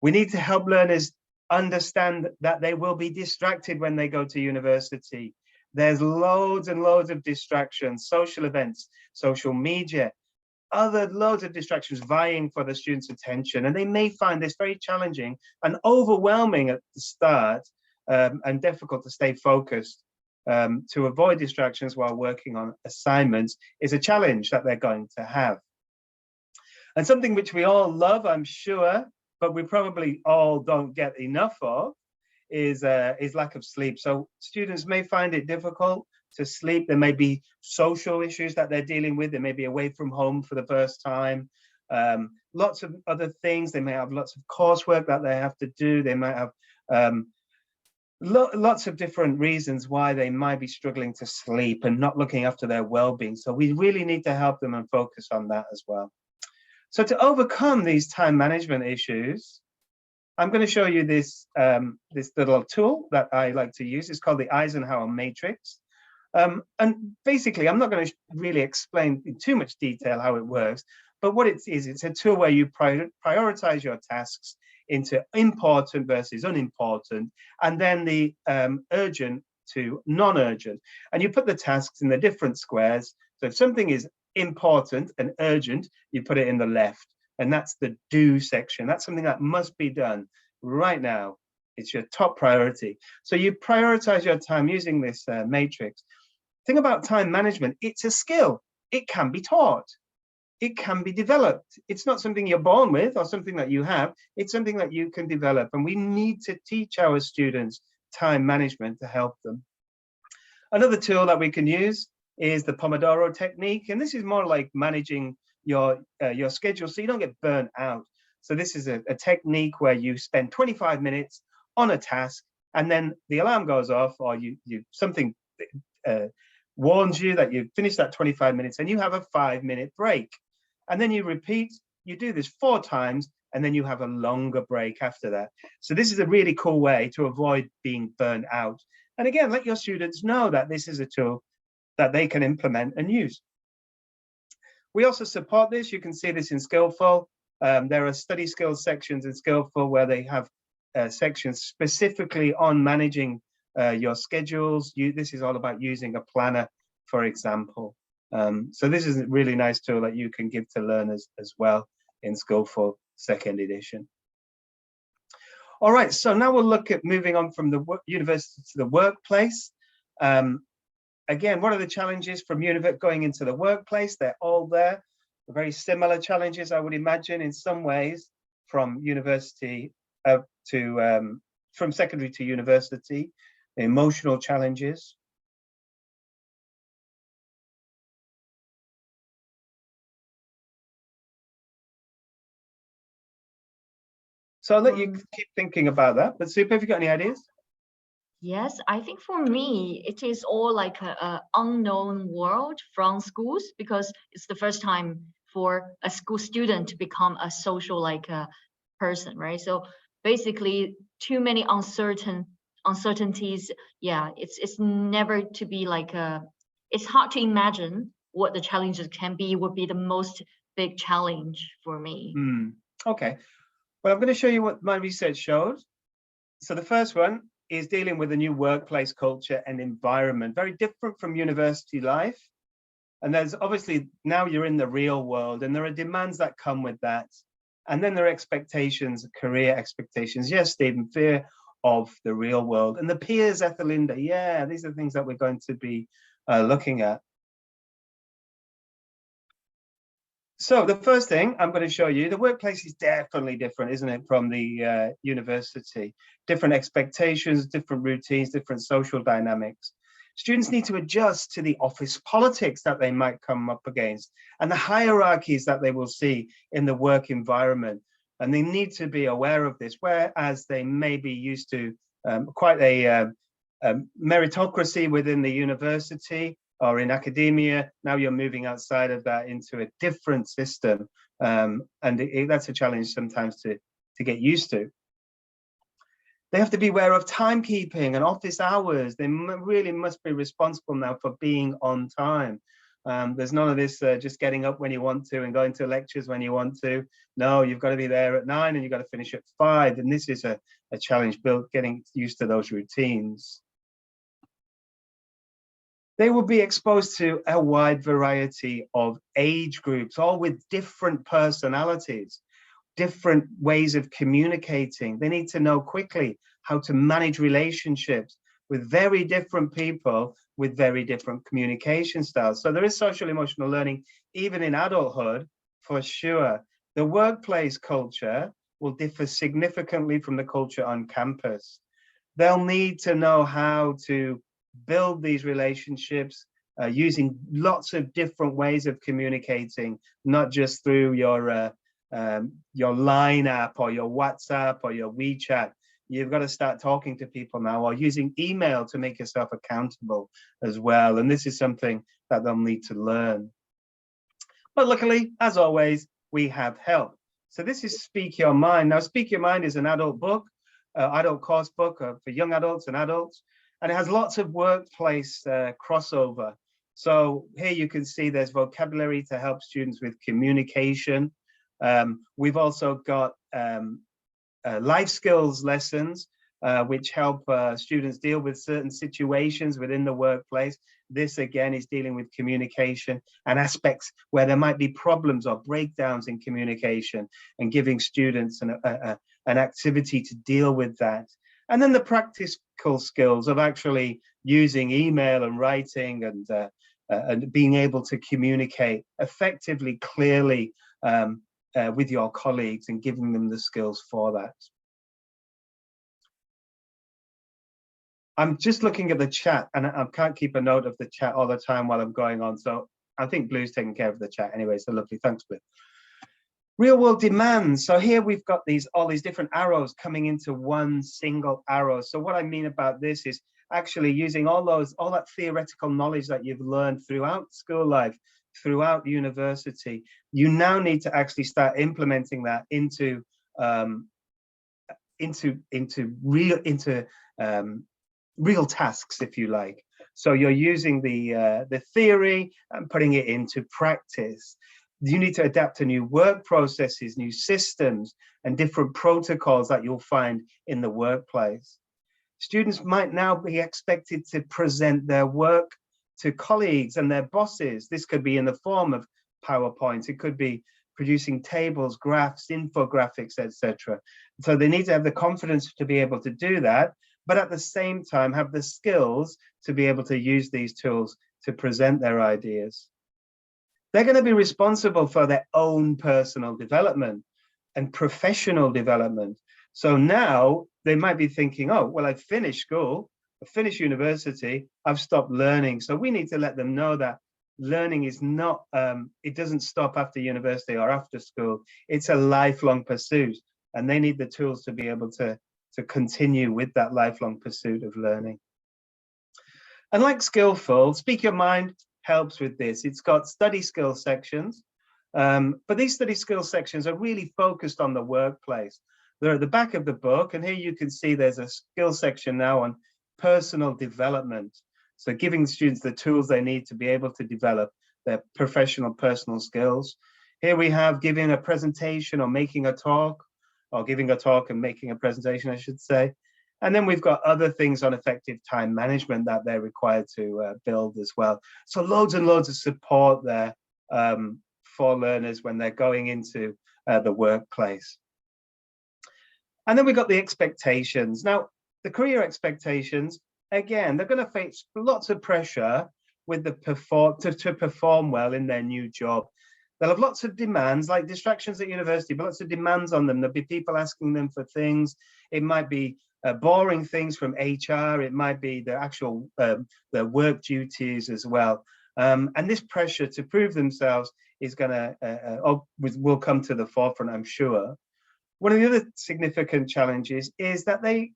We need to help learners understand that they will be distracted when they go to university. There's loads and loads of distractions, social events, social media, loads of distractions vying for the students' attention. And they may find this very challenging and overwhelming at the start, and difficult to stay focused. To avoid distractions while working on assignments is a challenge that they're going to have. And something which we all love, I'm sure, but we probably all don't get enough of, is lack of sleep. So students may find it difficult to sleep. There may be social issues that they're dealing with. They may be away from home for the first time. Lots of other things. They may have lots of coursework that they have to do. They might have lots of different reasons why they might be struggling to sleep and not looking after their well-being. So we really need to help them and focus on that as well. So to overcome these time management issues, I'm going to show you this, this little tool that I like to use. It's called the Eisenhower Matrix. And basically, I'm not going to really explain in too much detail how it works, but what it is, it's a tool where you prioritize your tasks into important versus unimportant, and then the urgent to non-urgent. And you put the tasks in the different squares. So if something is important and urgent, you put it in the left, and that's the do section. That's something that must be done right now. It's your top priority. So you prioritize your time using this matrix. Thing about time management, it's a skill. It can be taught. It can be developed. It's not something you're born with or something that you have. It's something that you can develop. And we need to teach our students time management to help them. Another tool that we can use is the Pomodoro technique. And this is more like managing your schedule so you don't get burnt out. So this is a technique where you spend 25 minutes on a task, and then the alarm goes off, or something warns you that you've finished that 25 minutes and you have a 5-minute break. And then you repeat, you do this 4 times, and then you have a longer break after that. So this is a really cool way to avoid being burnt out. And again, let your students know that this is a tool that they can implement and use. We also support this. You can see this in Skillful. There are study skills sections in Skillful where they have sections specifically on managing your schedules. This is all about using a planner, for example. So this is a really nice tool that you can give to learners as well in Skillful 2nd edition. All right, so now we'll look at moving on from the university to the workplace. Again, what are the challenges from going into the workplace? They're all there. Very similar challenges, I would imagine, in some ways, from university from secondary to university. Emotional challenges. So I'll let you keep thinking about that. But Super, have you got any ideas? Yes, I think for me, it is all like a unknown world from schools, because it's the first time for a school student to become a social person, right? So basically, too many uncertainties. Yeah, it's never to be it's hard to imagine what the challenges can be, would be the most big challenge for me. Okay, well, I'm going to show you what my research showed. So the first one is dealing with a new workplace culture and environment, very different from university life. And there's obviously, now you're in the real world, and there are demands that come with that. And then there are expectations, career expectations. Yes, Stephen, fear of the real world. And the peers, Ethelinda, yeah, these are things that we're going to be looking at. So the first thing I'm going to show you, the workplace is definitely different, isn't it, from the university? Different expectations, different routines, different social dynamics. Students need to adjust to the office politics that they might come up against and the hierarchies that they will see in the work environment. And they need to be aware of this, whereas they may be used to quite a meritocracy within the university or in academia. Now you're moving outside of that into a different system. And that's a challenge sometimes to get used to. They have to be aware of timekeeping and office hours. They really must be responsible now for being on time. There's none of this just getting up when you want to and going to lectures when you want to. No, you've got to be there at 9 and you've got to finish at 5. And this is a challenge getting used to those routines. They will be exposed to a wide variety of age groups, all with different personalities, different ways of communicating. They need to know quickly how to manage relationships with very different people with very different communication styles. So there is social emotional learning even in adulthood, for sure. The workplace culture will differ significantly from the culture on campus. They'll need to know how to build these relationships using lots of different ways of communicating, not just through your Line app or your WhatsApp or your WeChat. You've got to start talking to people now, or using email to make yourself accountable as well. And this is something that they'll need to learn. But luckily, as always, we have help. So this is Speak Your Mind. Now, Speak Your Mind is an adult book, adult course book for young adults and adults. And it has lots of workplace crossover. So here you can see there's vocabulary to help students with communication. We've also got life skills lessons, which help students deal with certain situations within the workplace. This again is dealing with communication and aspects where there might be problems or breakdowns in communication, and giving students an activity to deal with that. And then the practical skills of actually using email and writing and being able to communicate effectively, clearly with your colleagues, and giving them the skills for that. I'm just looking at the chat, and I can't keep a note of the chat all the time while I'm going on. So I think Blue's taking care of the chat anyway. So lovely, thanks, Blue. Real world demands. So here we've got all these different arrows coming into one single arrow. So what I mean about this is actually using all that theoretical knowledge that you've learned throughout school life, throughout university. You now need to actually start implementing that into real tasks, if you like. So you're using the theory and putting it into practice. You need to adapt to new work processes, new systems, and different protocols that you'll find in the workplace. Students might now be expected to present their work to colleagues and their bosses. This could be in the form of PowerPoint. It could be producing tables, graphs, infographics, etc. So they need to have the confidence to be able to do that, but at the same time have the skills to be able to use these tools to present their ideas. They're going to be responsible for their own personal development and professional development. So now they might be thinking, oh, well, I've finished school, I've finished university, I've stopped learning. So we need to let them know that learning is not, it doesn't stop after university or after school. It's a lifelong pursuit, and they need the tools to be able to continue with that lifelong pursuit of learning. And like Skillful, Speak Your Mind helps with this. It's got study skills sections, but these study skills sections are really focused on the workplace. They're at the back of the book, and here you can see there's a skill section now on personal development. So giving students the tools they need to be able to develop their professional personal skills. Here we have giving a presentation or making a talk, or giving a talk and making a presentation, I should say. And then we've got other things on effective time management that they're required to build as well. So loads and loads of support there for learners when they're going into the workplace. And then we've got the expectations. Now, the career expectations, again, they're going to face lots of pressure with to perform well in their new job. They'll have lots of demands, like distractions at university, but lots of demands on them. There'll be people asking them for things. It might be boring things from HR. It might be the actual their work duties as well. And this pressure to prove themselves is going to will come to the forefront, I'm sure. One of the other significant challenges is that they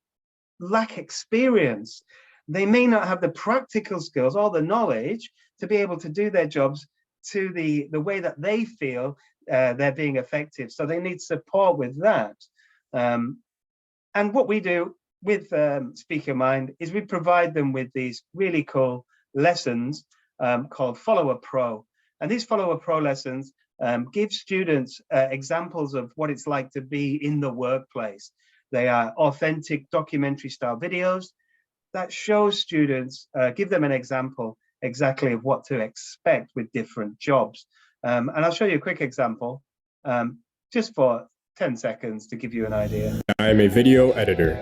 lack experience. They may not have the practical skills or the knowledge to be able to do their jobs to the way that they feel they're being effective. So they need support with that. And what we do with Speak Your Mind is we provide them with these really cool lessons called Follower Pro. And these Follower Pro lessons give students examples of what it's like to be in the workplace. They are authentic documentary style videos that show students, give them an example exactly of what to expect with different jobs. And I'll show you a quick example just for 10 seconds to give you an idea. I am a video editor.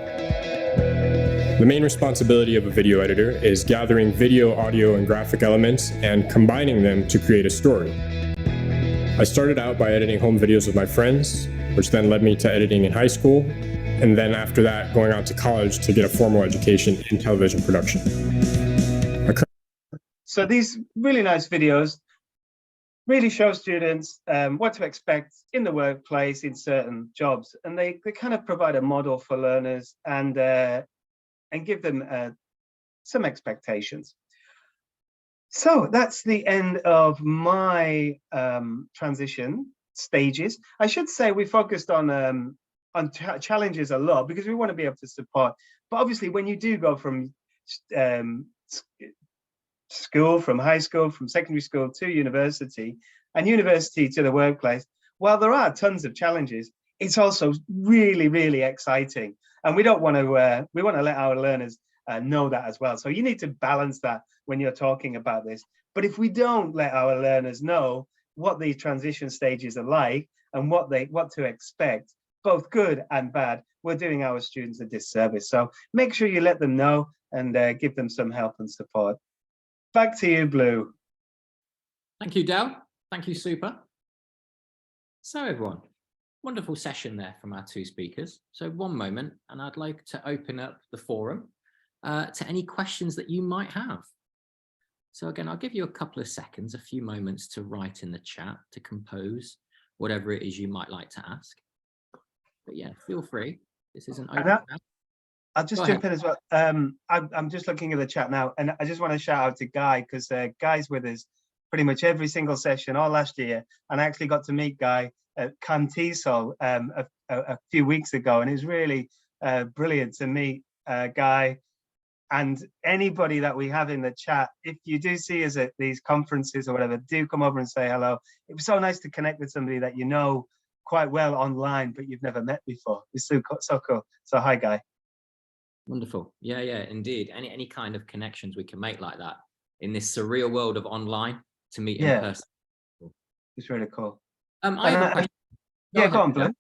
The main responsibility of a video editor is gathering video, audio, and graphic elements and combining them to create a story. I started out by editing home videos with my friends, which then led me to editing in high school, and then after that going on to college to get a formal education in television production. So these really nice videos really show students what to expect in the workplace in certain jobs, and they kind of provide a model for learners and give them some expectations. So that's the end of my transition stages. I should say we focused on challenges a lot because we want to be able to support. But obviously, when you do go from school, from high school, from secondary school to university, and university to the workplace, while there are tons of challenges, it's also really, really exciting. And we don't want to, we want to let our learners know that as well. So you need to balance that when you're talking about this. But if we don't let our learners know what these transition stages are like and what to expect, both good and bad, we're doing our students a disservice. So make sure you let them know and give them some help and support. Back to you, Blue. Thank you, Del. Thank you, Super. So everyone, wonderful session there from our two speakers. So one moment, and I'd like to open up the forum to any questions that you might have. So again, I'll give you a couple of seconds, a few moments to write in the chat, to compose whatever it is you might like to ask. But yeah, feel free. This is an open. I'll just jump in as well. I'm just looking at the chat now, and I just want to shout out to Guy, because Guy's with us pretty much every single session all last year, and I actually got to meet Guy at Cantisol a few weeks ago, and it was really brilliant to meet Guy. And anybody that we have in the chat, if you do see us at these conferences or whatever, do come over and say hello. It was so nice to connect with somebody that you know quite well online, but you've never met before. It's so cool. So hi, Guy. Wonderful. Yeah, indeed. Any kind of connections we can make like that in this surreal world of online to meet in person. It's really cool. I have a question. Go on, Blue.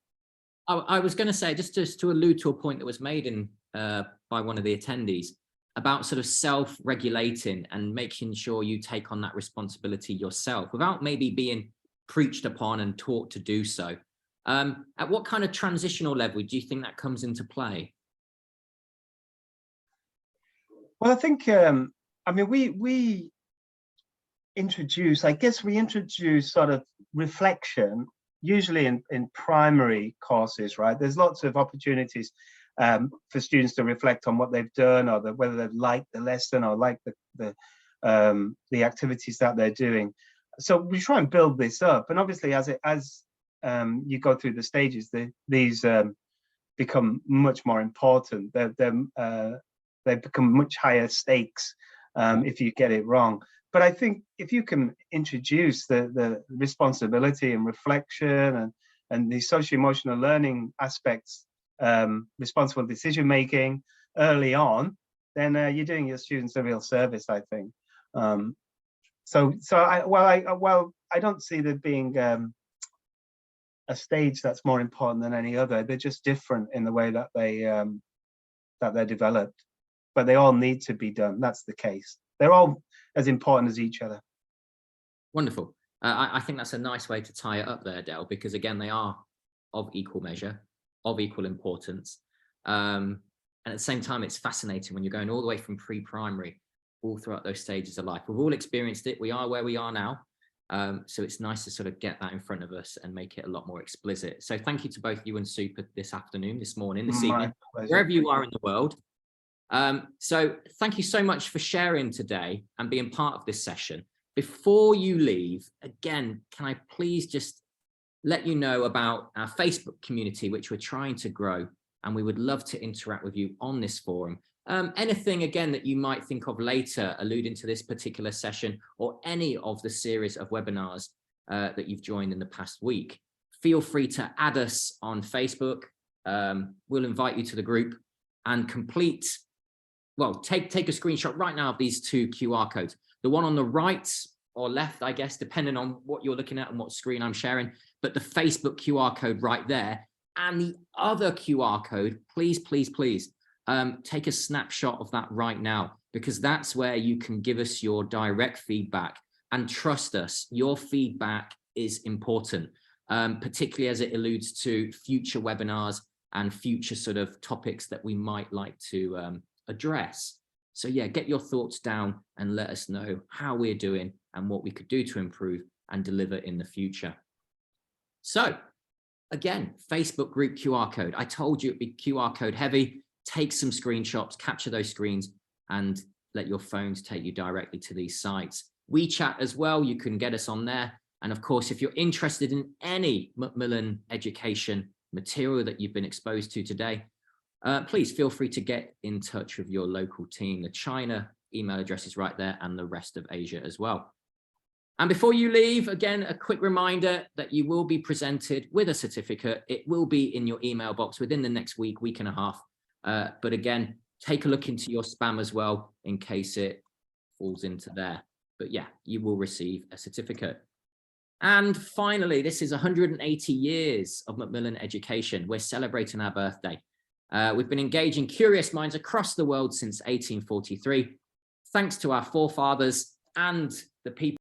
I was going to say, just to allude to a point that was made in by one of the attendees about sort of self-regulating and making sure you take on that responsibility yourself without maybe being preached upon and taught to do so. At what kind of transitional level do you think that comes into play? Well, I think, I mean, we introduce sort of reflection, usually in primary courses, right? There's lots of opportunities for students to reflect on what they've done, or whether they've liked the lesson or like the activities that they're doing. So we try and build this up, and obviously as you go through the stages, these become much more important. They become much higher stakes if you get it wrong. But I think if you can introduce the responsibility and reflection and the socio-emotional learning aspects, responsible decision making early on, then you're doing your students a real service, I think. I don't see there being a stage that's more important than any other. They're just different in the way that they're developed, but they all need to be done. That's the case. They're all as important as each other. Wonderful. I think that's a nice way to tie it up there, Del, because again, they are of equal measure, of equal importance. And at the same time, it's fascinating when you're going all the way from pre-primary all throughout those stages of life. We've all experienced it. We are where we are now. So it's nice to sort of get that in front of us and make it a lot more explicit. So thank you to both you and Super this afternoon, this morning, this evening, wherever you are in the world. So thank you so much for sharing today and being part of this session. Before you leave, again, can I please just let you know about our Facebook community, which we're trying to grow. and we would love to interact with you on this forum. Anything, again, that you might think of later, alluding to this particular session or any of the series of webinars that you've joined in the past week, feel free to add us on Facebook. We'll invite you to the group and complete, well, take a screenshot right now of these 2 QR codes. The one on the right or left, I guess, depending on what you're looking at and what screen I'm sharing, but the Facebook QR code right there, and the other QR code, please, please, please, take a snapshot of that right now, because that's where you can give us your direct feedback. And trust us, your feedback is important, particularly as it alludes to future webinars and future sort of topics that we might like to address. So yeah, get your thoughts down and let us know how we're doing and what we could do to improve and deliver in the future. So again, Facebook group QR code. I told you it'd be QR code heavy. Take some screenshots, capture those screens, and let your phones take you directly to these sites. WeChat as well, you can get us on there. And of course, if you're interested in any Macmillan education material that you've been exposed to today, please feel free to get in touch with your local team. The China email address is right there, and the rest of Asia as well. And before you leave, again, a quick reminder that you will be presented with a certificate. It will be in your email box within the next week, week and a half. But again, take a look into your spam as well in case it falls into there. But yeah, you will receive a certificate. And finally, this is 180 years of Macmillan education. We're celebrating our birthday. We've been engaging curious minds across the world since 1843. Thanks to our forefathers and the people